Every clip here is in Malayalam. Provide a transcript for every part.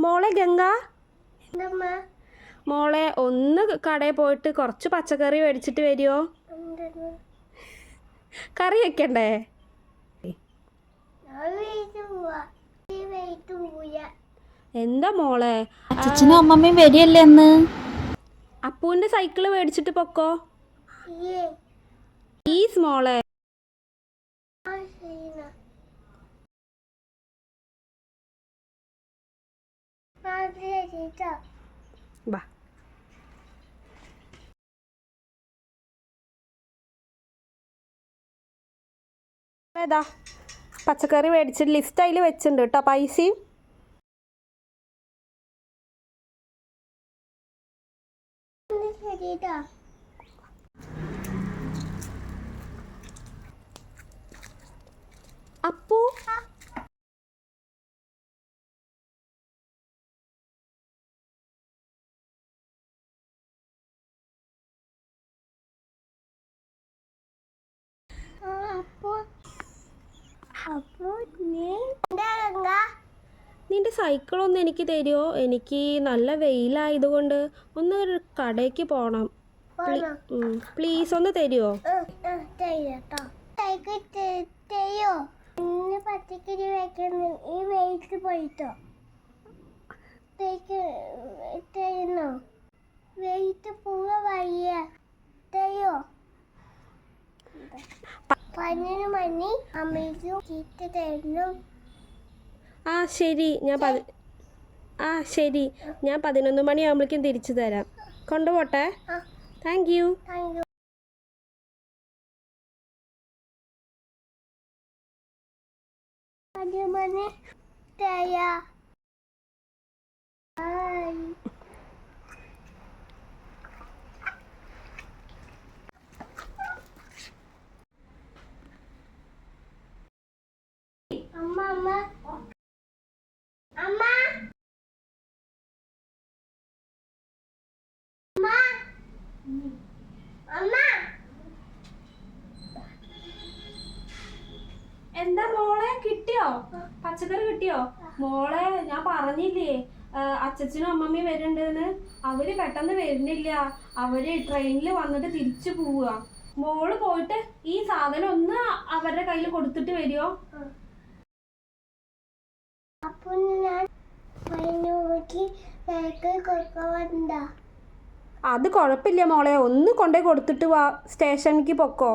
മോളെ ഗംഗ, മോളെ ഒന്ന് കടയിൽ പോയിട്ട് കുറച്ച് പച്ചക്കറി മേടിച്ചിട്ട് വരുമോ? കറി വെക്കണ്ടേ? എന്താ മോളെ, അച്ഛനും അമ്മമ്മയും വരികയല്ലേ എന്ന്. അപ്പൂന്റെ സൈക്കിള് മേടിച്ചിട്ട് പൊക്കോ. പ്ലീസ് മോളെ. ബാ. ഏതാ പച്ചക്കറി മേടിച്ചിട്ട് ലിസ്റ്റ് അതിൽ വെച്ചിട്ടുണ്ട് കേട്ടോ, പൈസയും. അപ്പു, നിന്റെ സൈക്കിളൊന്ന് എനിക്ക് തരുമോ? എനിക്ക് നല്ല വെയിലായതുകൊണ്ട് ഒന്ന് ഒരു കടയ്ക്ക് പോകണം. പ്ലീസ് ഒന്ന് തരുമോ? ആ ശരി, ഞാൻ 11 മണിയാകുമ്പോഴേക്കും തിരിച്ചു തരാം. കൊണ്ടുപോട്ടെ. Thank you. എന്താ മോളെ, കിട്ടിയോ? പച്ചക്കറി കിട്ടിയോ? മോളെ ഞാൻ പറഞ്ഞില്ലേ അച്ഛനും അമ്മമ്മയും വരുന്നുണ്ടെന്ന്. അവര് പെട്ടെന്ന് വരുന്നില്ല, അവര് ട്രെയിനിൽ വന്നിട്ട് തിരിച്ചു പോവുക. മോള് പോയിട്ട് ഈ സാധനം ഒന്ന് അവരുടെ കയ്യിൽ കൊടുത്തിട്ട് വരുമോ? അത് കുഴപ്പമില്ല മോളെ, ഒന്ന് കൊണ്ടേ കൊടുത്തിട്ട് വാ. സ്റ്റേഷനിലേക്ക് പൊക്കോ.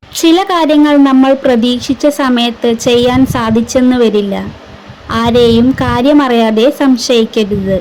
ചില കാര്യങ്ങൾ നമ്മൾ പ്രതീക്ഷിച്ച സമയത്ത് ചെയ്യാൻ സാധിച്ചെന്ന് വരില്ല. ആരെയും കാര്യമറിയാതെ സംശയിക്കരുത്.